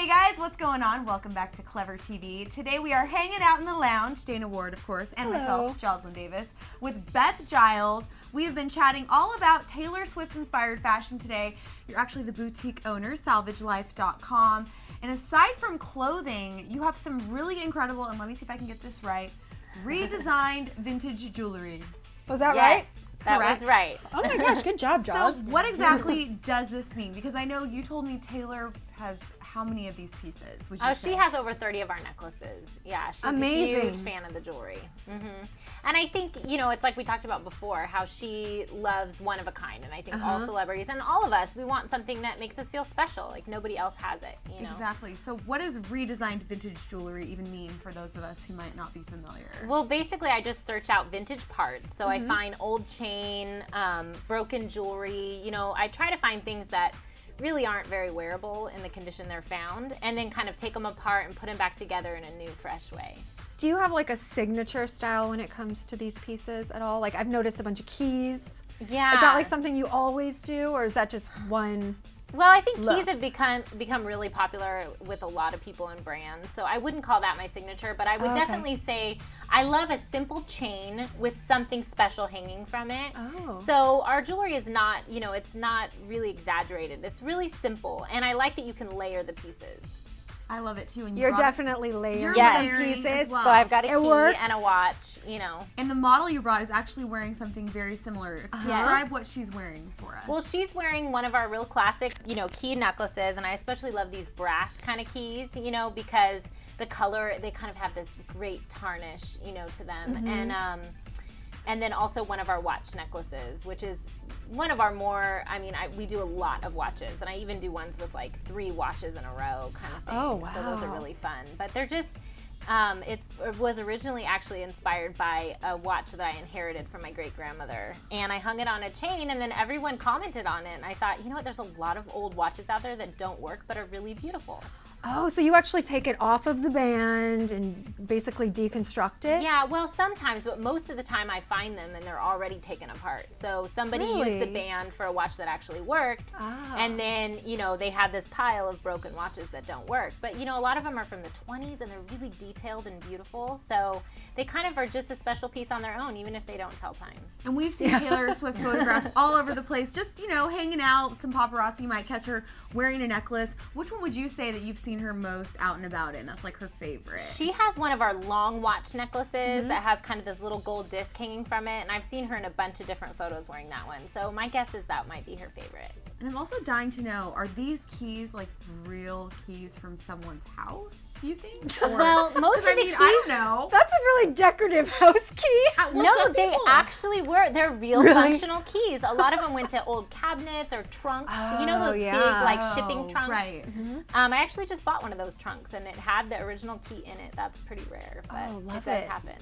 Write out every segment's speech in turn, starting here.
Hey guys, what's going on? Welcome back to Clever TV. Today we are hanging out in the lounge, Dana Ward of course, and myself, Jocelyn Davis, with Beth Giles. We have been chatting all about Taylor Swift inspired fashion today. You're actually the boutique owner, salvagelife.com. And aside from clothing, you have some really incredible, and let me see if I can get this right, redesigned vintage jewelry. Was that right? That was right. Oh my gosh, good job, Jaws. So what exactly does this mean? Because I know you told me Taylor has how many of these pieces? Would you say? She has over 30 of our necklaces. Yeah, she's amazing. A huge fan of the jewelry. And I think, you know, it's like we talked about before, how she loves one of a kind. And I think all celebrities and all of us, we want something that makes us feel special. Like nobody else has it, you know? Exactly. So what does redesigned vintage jewelry even mean for those of us who might not be familiar? Well, basically I just search out vintage parts. So I find old chain, broken jewelry. You know, I try to find things that really aren't very wearable in the condition they're found, and then kind of take them apart and put them back together in a new, fresh way. Do you have like a signature style when it comes to these pieces at all? Like I've noticed a bunch of keys. Yeah. Is that like something you always do, or is that just one? Well, I think keys have become really popular with a lot of people and brands, so I wouldn't call that my signature, but I would definitely say I love a simple chain with something special hanging from it. Oh. So our jewelry is not, you know, it's not really exaggerated. It's really simple, and I like that you can layer the pieces. I love it too. And You're definitely layering layering pieces. as well. So I've got a key works. and a watch, you know. And the model you brought is actually wearing something very similar. Describe what she's wearing for us. Well, she's wearing one of our real classic, you know, key necklaces, and I especially love these brass kind of keys, you know, because the color, they kind of have this great tarnish, you know, to them. And then also one of our watch necklaces, which is one of our more, I mean, we do a lot of watches, and I even do ones with like 3 watches in a row kind of thing. Oh, wow. So those are really fun. But they're just, it was originally actually inspired by a watch that I inherited from my great-grandmother. And I hung it on a chain, and then everyone commented on it. And I thought, you know what, there's a lot of old watches out there that don't work but are really beautiful. Oh, so you actually take it off of the band and basically deconstruct it? Yeah, well, sometimes, but most of the time I find them and they're already taken apart. So somebody used the band for a watch that actually worked, and then, you know, they had this pile of broken watches that don't work. But, you know, a lot of them are from the 20s and they're really detailed and beautiful, so they kind of are just a special piece on their own, even if they don't tell time. And we've seen Taylor Swift photographs all over the place, just, you know, hanging out. Some paparazzi might catch her wearing a necklace. Which one would you say that you've seen her most out and about in? That's like her favorite. She has one of our long watch necklaces that has kind of this little gold disc hanging from it, and I've seen her in a bunch of different photos wearing that one. So my guess is that might be her favorite. And I'm also dying to know, are these keys like real keys from someone's house, you think? Or, well, most of the keys, I don't know. That's a really decorative house key. No, they actually were. They're real functional keys. A lot of them went to old cabinets or trunks. You know those big like shipping trunks? Right. I actually just bought one of those trunks, and it had the original key in it. That's pretty rare, but it does happen.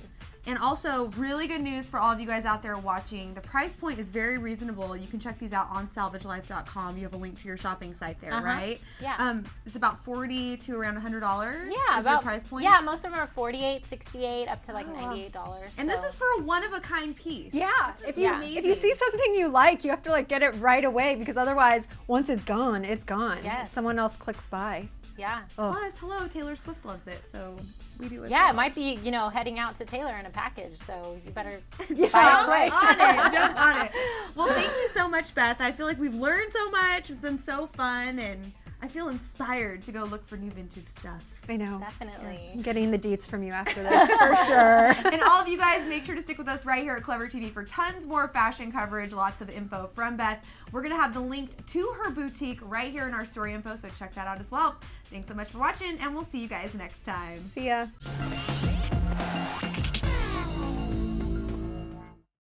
And also, really good news for all of you guys out there watching. The price point is very reasonable. You can check these out on salvagelife.com. You have a link to your shopping site there, right? Yeah. It's about $40 to around $100. Yeah, is your price point. Yeah, most of them are $48, $68, up to like $98. And this is for a one-of-a-kind piece. Yeah, if you see something you like, you have to like get it right away, because otherwise, once it's gone, it's gone. Yes. Someone else clicks by. Yeah. Plus, hello, Taylor Swift loves it, so we do as well. well. It might be, you know, heading out to Taylor in a package, so you better buy it quick. Jump on it. Well, thank you so much, Beth. I feel like we've learned so much. It's been so fun, and I feel inspired to go look for new vintage stuff. I know. Definitely. I'm getting the deets from you after this, for sure. And all of you guys, make sure to stick with us right here at Clever TV for tons more fashion coverage, lots of info from Beth. We're going to have the link to her boutique right here in our story info, so check that out as well. Thanks so much for watching, and we'll see you guys next time. See ya.